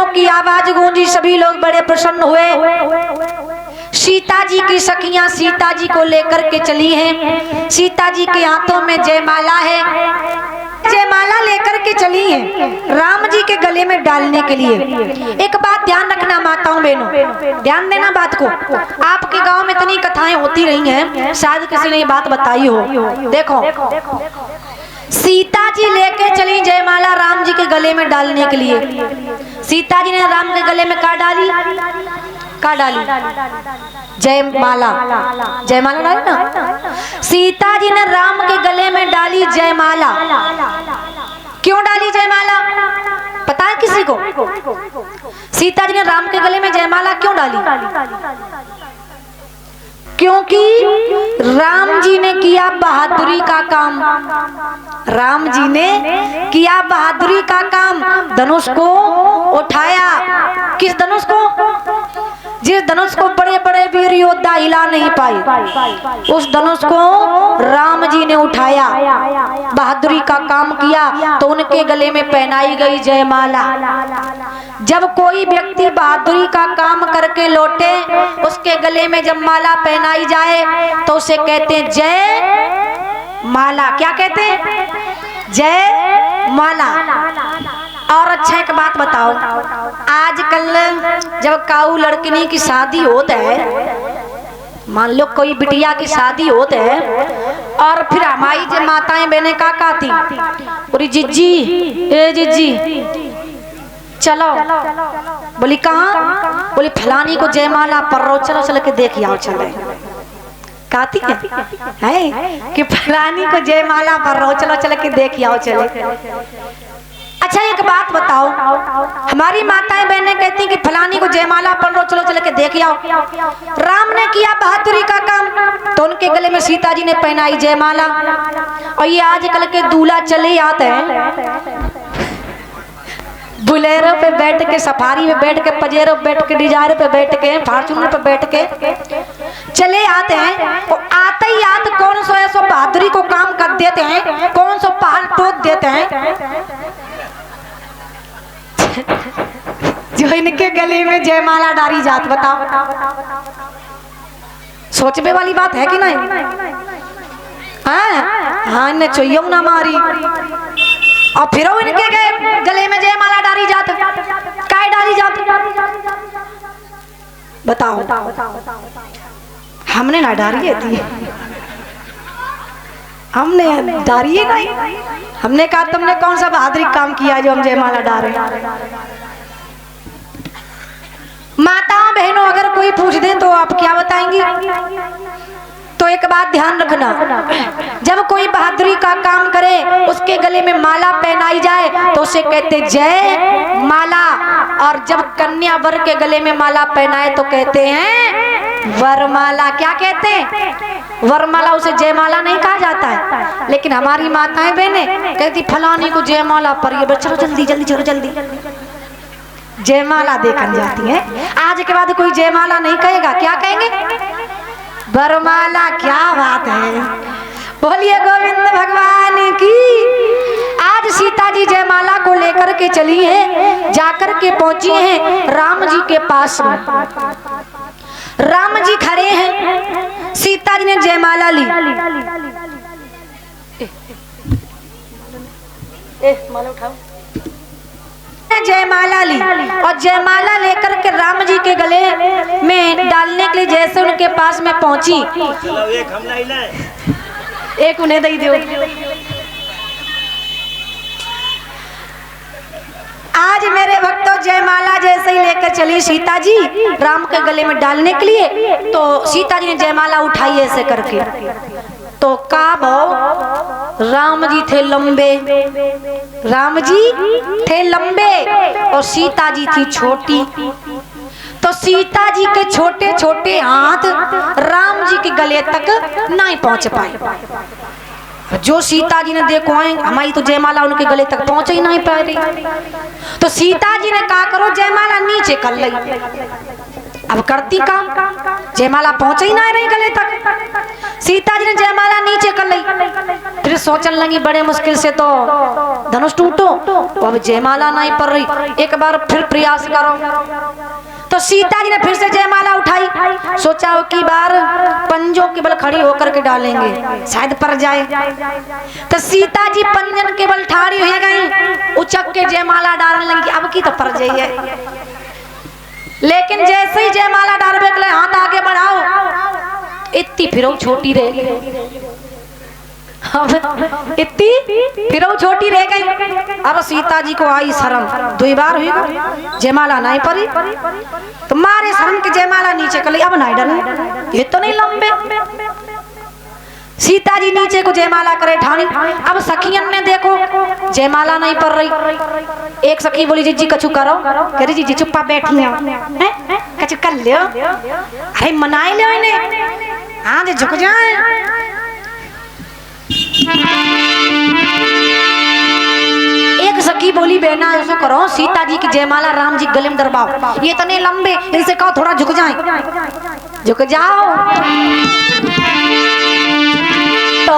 की आवाज गूंजी, सभी लोग बड़े प्रसन्न हुए। सीता जी की सखियां सीता जी को लेकर के चली हैं। सीता जी के हाथों में जयमाला है, जयमाला लेकर के चली हैं राम जी के गले में डालने के लिए। एक बात ध्यान रखना माताओं बहनों, ध्यान देना बात को। आपके गांव में इतनी कथाएं होती रही हैं, शायद किसी ने ये बात बताई हो। देखो, सीता जी लेके चली जयमाला राम जी के गले में डालने के लिए। सीता जी ने राम के गले में का डाली? जयमाला। जयमाला डाली ना। सीता जी ने राम के गले में डाली जयमाला। क्यों डाली जयमाला? पता है किसी को? सीता जी ने राम के गले में जयमाला क्यों डाली? क्योंकि राम जी ने किया बहादुरी का काम। राम जी ने किया बहादुरी का काम, धनुष को उठाया। किस धनुष को? जिस धनुष को बड़े बड़े वीर योद्धा हिला नहीं पाए, उस धनुष को राम जी ने उठाया, बहादुरी का काम किया, तो उनके गले में पहनाई गई जयमाला। जब कोई व्यक्ति बहादुरी का काम करके लौटे, उसके गले में जब माला पहनाई जाए तो उसे कहते हैं जय माला। क्या कहते हैं? जय माला। और अच्छा एक बात बताओ, आजकल जब काऊ लड़कनी की शादी होता है, मान लो कोई बिटिया की शादी होती है, और फिर हमारी जो माताएं बहनें का कहती, बोली जिज्जी, ए जिज्जी चलो। बोली कहाँ? बोली फलानी को जयमाला पर रो, चलो चल के देख आओ। चले कहती है कि फलानी को जयमाला पर रो, चलो चल के देख आओ। चले। अच्छा एक बात बताओ, हमारी माताएं बहनें कहती कि फलानी को जयमाला पर रो, चलो चल के देख आओ। राम ने किया बहादुरी का काम, तो उनके गले में सीता जी ने पहनाई जयमाला। और ये आजकल के दूल्हा चले आते हैं, बुलेरो पे बैठ के, सफारी पे बैठ के, पजेरो पे बैठ के, डिजायर पे बैठ के, फॉर्च्यूनर पे बैठ के चले आते हैं। और आते ही आते कौन सो ऐसो बहादुरी को काम कर देते हैं, कौन सो पहाड़ ठोक देते हैं जो इनके गले में जयमाला डाली जात। बताओ, सोचने वाली बात है कि नहीं? हाँ, इन्हें चाहिए ना मारी, और फिर इनके गले में जयमाला डाली जात। काय डाली जात? बताओ। हमने ना डाली थी, हमने डाली नहीं। हमने कहा तुमने कौन सा बहादुरी काम किया जो हम जयमाला डाल रहे? माताओं बहनों, अगर कोई पूछ दे तो आप क्या बताएंगी? तो एक बात ध्यान रखना, जब कोई बहादुरी का काम करे, उसके गले में माला पहनाई जाए तो उसे कहते जय माला। और जब कन्या वर के गले में माला पहनाए तो कहते हैं वरमाला। क्या कहते हैं? वरमाला। उसे जयमाला नहीं कहा जाता है, लेकिन हमारी माताएं बहनें कहती फलानी को जयमाला पर, ये चलो जल्दी जल्दी, चलो जल्दी, जयमाला देखने जाती है। आज के बाद कोई जयमाला नहीं कहेगा, क्या कहेंगे? वरमाला। क्या बात है, बोलिए गोविंद भगवान की। आज सीता जी जयमाला को लेकर के चली है, जाकर के पहुंची हैं राम जी के पास में। राम जी खड़े हैं, सीता जी ने जयमाला ली। माला उठाओ। जयमाला ली, और जयमाला लेकर के राम जी के गले में डालने के लिए जैसे उनके पास में पहुंची, एक उन्हें दे दो। आज मेरे भक्तों जयमाला जैसे ही लेकर चली सीता जी राम के गले में डालने के लिए, तो सीता जी ने जयमाला उठाई ऐसे करके, तो का भाव राम जी थे लंबे, राम जी थे लंबे और सीता जी थी छोटी। तो सीता जी के छोटे छोटे हाथ राम जी के गले तक नहीं पहुंच पाए। जो सीता जी ने देखो हमारी तो जयमाला उनके गले तक पहुंच ही नहीं पा रही, तो सीता जी ने कहा करो जयमाला नीचे कर ली। अब करती का, जयमाला पहुंच ही नहीं रही गले तक। सीता जी ने जयमाला नीचे कर ली, फिर सोचने लगी बड़े मुश्किल से तो धनुष टूटो, अब जयमाला नहीं पड़ रही, एक बार फिर प्रयास करो। तो सीता जी ने फिर से जयमाला उठाई, सोचा हो की बार पंजों के बल खड़ी होकर के डालेंगे शायद पड़ जाए। तो सीता जी पंजन के बल ठाड़ी हो गई, उचक के जयमाला डालने लगी, अब की तो पड़ जाइए। लेकिन जैसे ही जयमाला डालने के लिए हाथ आगे बढ़ाओ, इतनी फिर छोटी रह गई, इतनी फिर छोटी रह गई। अब सीता जी को आई शर्म, 2 बार हुई जयमाला नहीं पड़ी, तो मारे शर्म के जयमाला नीचे कर ली, अब नहीं डले, ये तो नहीं लंबे। सीता जी नीचे को जयमाला करे ठानी। अब सखियन ने देखो जयमाला नहीं पड़ रही, एक सखी बोली जीजी कछु करो, कह रही जीजी चुप्पा बैठी हैं, कछु कर लियो, अरे मनाए लियो इन्हें, हाँ जे झुक जाए। एक सखी बोली बहना ऐसा करो, सीता जी की जयमाला राम जी गले में दरबाओ, ये तो नहीं लंबे, इनसे कहो थोड़ा झुक जाए, झुक जाओ। तो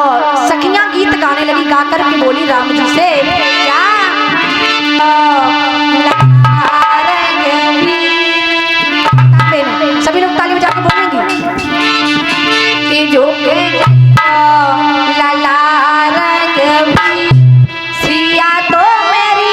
सखियां गीत गाने लगी, गाकर के बोली राम जी से क्या सभी लोग ताली बजा के बोलेंगे कि जो लाला सिया तो मेरी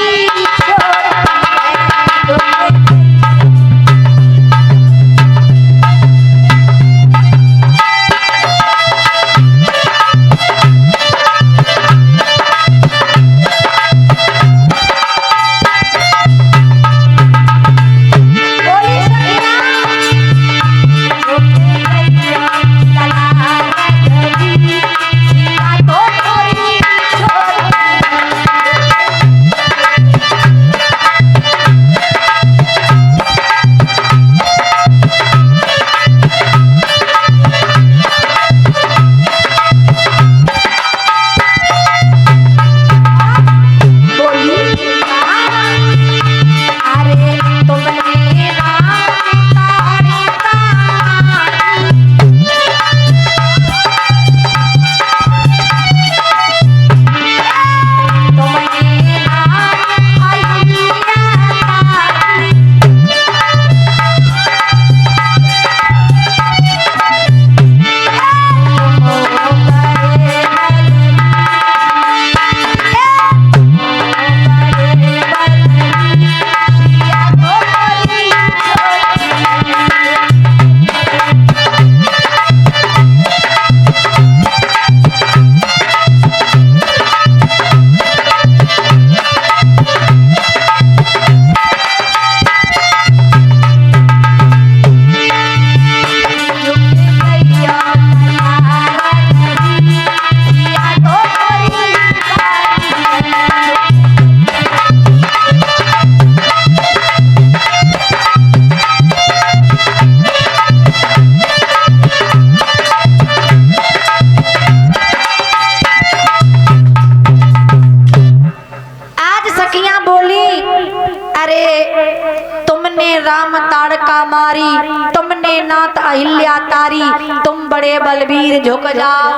तुमने नाथ अहिल्या तारी, तुम बड़े बलबीर झुक जाओ।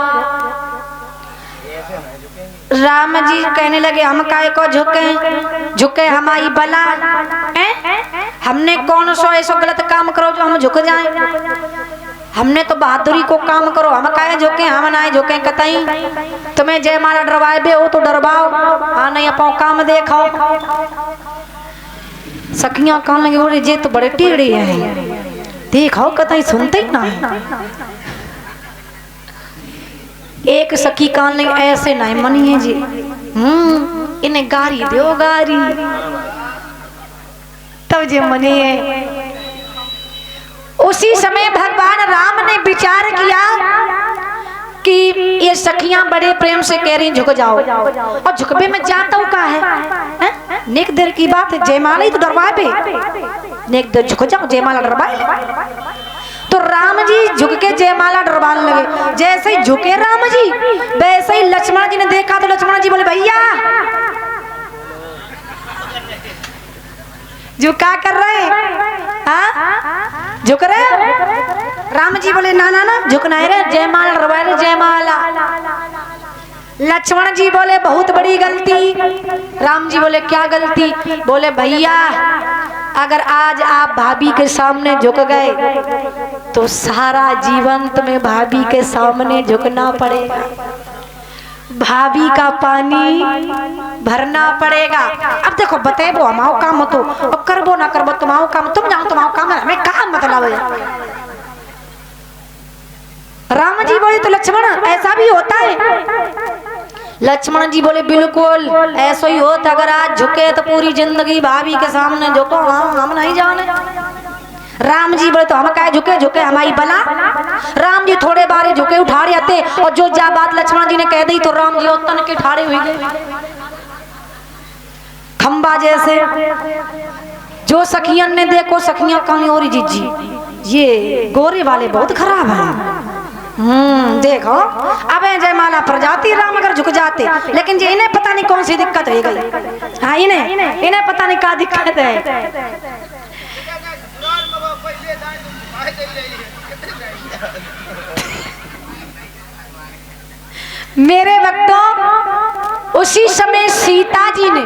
राम जी कहने लगे हम काय को झुके, झुके हमारी बला है? हमने कौन सो ऐसा गलत काम करो जो हम झुक जाएं? हमने तो बहादुरी को काम करो, हम काहे झुके, हम ना झुके कतई। तुम्हें जय माला डरवाए बे हो तो डरवाओ, हाँ नहीं अपो काम देखो। सखियां कहने लगे बोले जे तो बड़े टेढ़े हैं, देखो कतई सुनते ही ना है। एक सखी कहने लगे ऐसे नहीं मनिए जी, इन्हें गारी दो गारी तब जे मनिए। उसी समय भगवान राम ने विचार किया कि ये सखियां बड़े प्रेम से कह रही झुक जाओ, और झुकबे में जाता हूँ का है? नेक देर की बात है, जयमाला ही तो डरवाए पे, नेक देर झुक जाओ जयमाला डरवाए। तो राम जी झुक के जयमाला डरवाने लगे। जैसे ही झुके राम जी, वैसे ही लक्ष्मण जी ने देखा तो लक्ष्मण जी बोले भैया जो क्या कर रहे हैं, झुक रहे राम जी बोले ना ना ना झुकना है रे, जयमाला रवाए रे जयमाला। लक्ष्मण जी बोले बहुत बड़ी गलती। राम जी बोले क्या गलती? बोले भैया अगर आज आप भाभी के सामने झुक गए तो सारा जीवन तुम्हें भाभी के सामने झुकना पड़ेगा, भाभी का पानी भरना पड़ेगा। अब देखो बतेबो हमाओ काम तो अब करबो ना करबो तुम्हाओ काम, तुम जाओ तुम्हाओ काम है, हमें क्या मतलब है। राम जी बोले तो लक्ष्मण ऐसा भी होता है? लक्ष्मण जी बोले बिल्कुल ऐसा ही होता, अगर आज झुके तो पूरी जिंदगी भाभी के सामने झुको, हम नहीं जाने। राम जी बोले तो हम क्या झुके, झुके हमारी बला। राम जी थोड़े बारे झुके उठाड़े आते और जो जा बात लक्ष्मण जी ने कह दी तो राम जी तन के ठाड़े हुए गए खंबा जैसे। जो सखियन ने देखो सखियां कहीं और जीजी, ये गोरे वाले बहुत खराब है। देखो अब जयमाला पर जाती राम अगर झुक जाते, लेकिन जे इन्हें पता नहीं कौन सी दिक्कत हो गई। हाँ इन्हें पता नहीं क्या दिक्कत है। मेरे भक्तों उसी समय सीता जी ने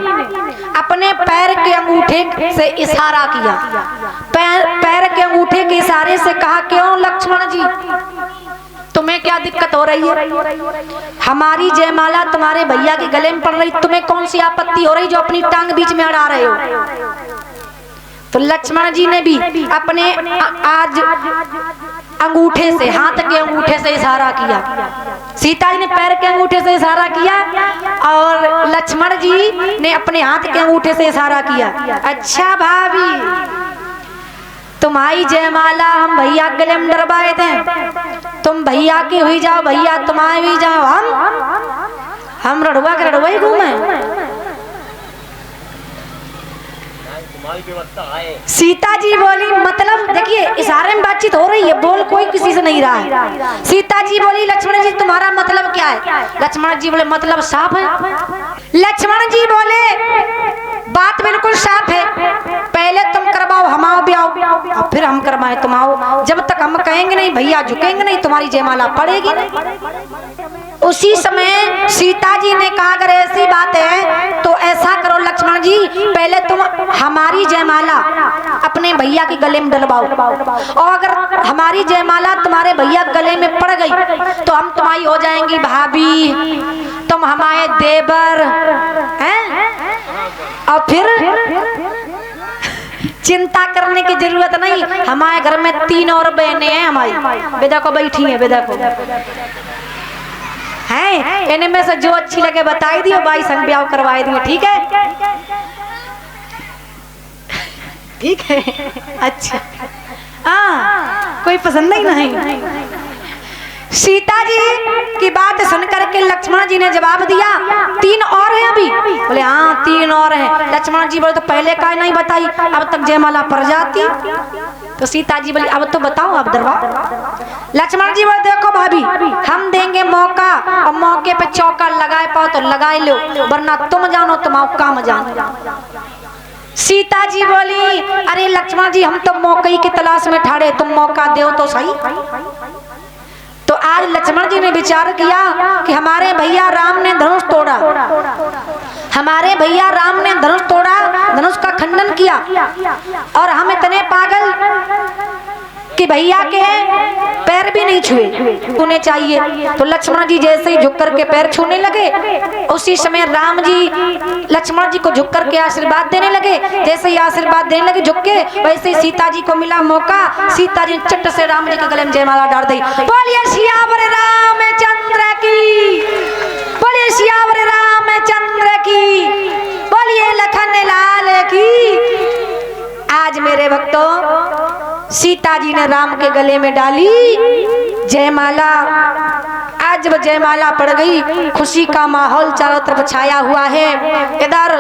अपने पैर के अंगूठे से इशारा किया, पैर के अंगूठे के इशारे से कहा क्यों लक्ष्मण जी तुम्हें क्या दिक्कत हो रही है? हमारी जयमाला तुम्हारे भैया के गले में पड़ रही, तुम्हें कौन सी आपत्ति हो रही जो अपनी टांग बीच में अड़ा रहे हो? तो लक्ष्मण जी ने भी अपने आज अंगूठे से, हाथ के अंगूठे से इशारा किया। सीता जी ने पैर के अंगूठे से इशारा किया और लक्ष्मण जी ने अपने हाथ के अंगूठे से इशारा किया। अच्छा भाभी तुम्हारी जयमाला हम भैया के गले में डरवाए थे, तुम भैया की हुई जाओ, भैया तुम्हारे भी जाओ, हम रड़ुआ के रड़ुआ ही घूमे। सीता जी बोली मतलब देखिए इशारे में बातचीत हो रही है, बोल कोई किसी से नहीं रहा है। सीता जी बोली लक्ष्मण जी तुम्हारा मतलब क्या है? लक्ष्मण जी बोले मतलब साफ है। लक्ष्मण जी बोले बात बिल्कुल साफ है, पहले तुम करवाओ हम आओ भी आओ और फिर हम करवाएं तुम आओ, जब तक हम कहेंगे नहीं भैया झुकेंगे नहीं तुम्हारी जयमाला पड़ेगी नहीं। उसी समय सीता जी ने कहा अगर ऐसी बात है तो ऐसा करो लक्ष्मण जी पहले तुम हमारी जयमाला अपने भैया के गले में डलवाओ, और अगर हमारी जयमाला तुम्हारे भैया गले में पड़ गई तो हम तुम्हारी हो जाएंगी भाभी, तुम हमारे देवर हैं, और फिर चिंता करने की जरूरत नहीं। हमारे घर में 3 और बहनें हैं, हमारी बेदा को बैठी है, बेदा को हैं, इन्हें में से जो अच्छी लगे बताई दियो, भाई संग ब्याह करवाए दियो। ठीक है ठीक है अच्छा कोई पसंद नहीं। सीता जी की बात सुनकर के लक्ष्मण जी ने जवाब दिया 3 और हैं अभी? बोले हाँ 3 और हैं। लक्ष्मण जी बोले तो पहले का नहीं बताई, अब तक जयमाला पड़ जाती। तो सीता जी बोली अब तो बताओ अब दरबार। लक्ष्मण जी बोले देखो भाभी हम देंगे मौका, और मौके पे चौका लगाए पाओ तो लगाए लो, वरना तुम जानो तुम काम जानो। सीता जी बोली अरे लक्ष्मण जी हम तो मौके की तलाश में ठाड़े, तुम मौका दो तो सही। तो आज लक्ष्मण जी ने विचार किया कि हमारे भैया राम ने धनुष तोड़ा, हमारे भैया राम ने धनुष तोड़ा, धनुष का खंडन किया, और हम इतने पागल कि भैया के पैर भी नहीं छुए उन्हें चाहिए। तो लक्ष्मण जी जैसे ही झुक करके पैर छूने लगे, उसी समय राम जी लक्ष्मण जी को झुक करके आशीर्वाद देने लगे। जैसे ही आशीर्वाद देने लगे झुक के, वैसे ही सीता जी को मिला मौका, सीता जी चट से राम जी के गले में जयमाला डाल दी। बोलिए सियावर रामचंद्र की, बोलिए सियावर रामचंद्र की, बोलिए लखन लाल की। आज मेरे भक्तों सीता जी ने राम के गले में डाली जयमाला। आज जब जयमाला पड़ गई, खुशी का माहौल चारों तरफ छाया हुआ है। इधर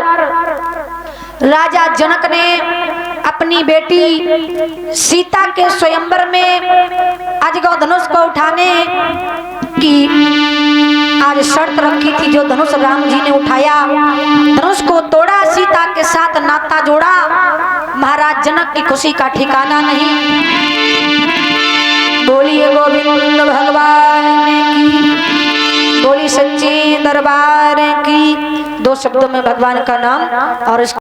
राजा जनक ने अपनी बेटी सीता के स्वयंवर में अजगौ धनुष को उठाने की आज शर्त रखी थी, जो धनुष राम जी ने उठाया, धनुष को तोड़ा, सीता के साथ नाता जोड़ा। महाराज जनक की खुशी का ठिकाना नहीं। बोलिए गोविंद भगवान की, बोली सच्चे दरबार की। दो शब्दों में भगवान का नाम और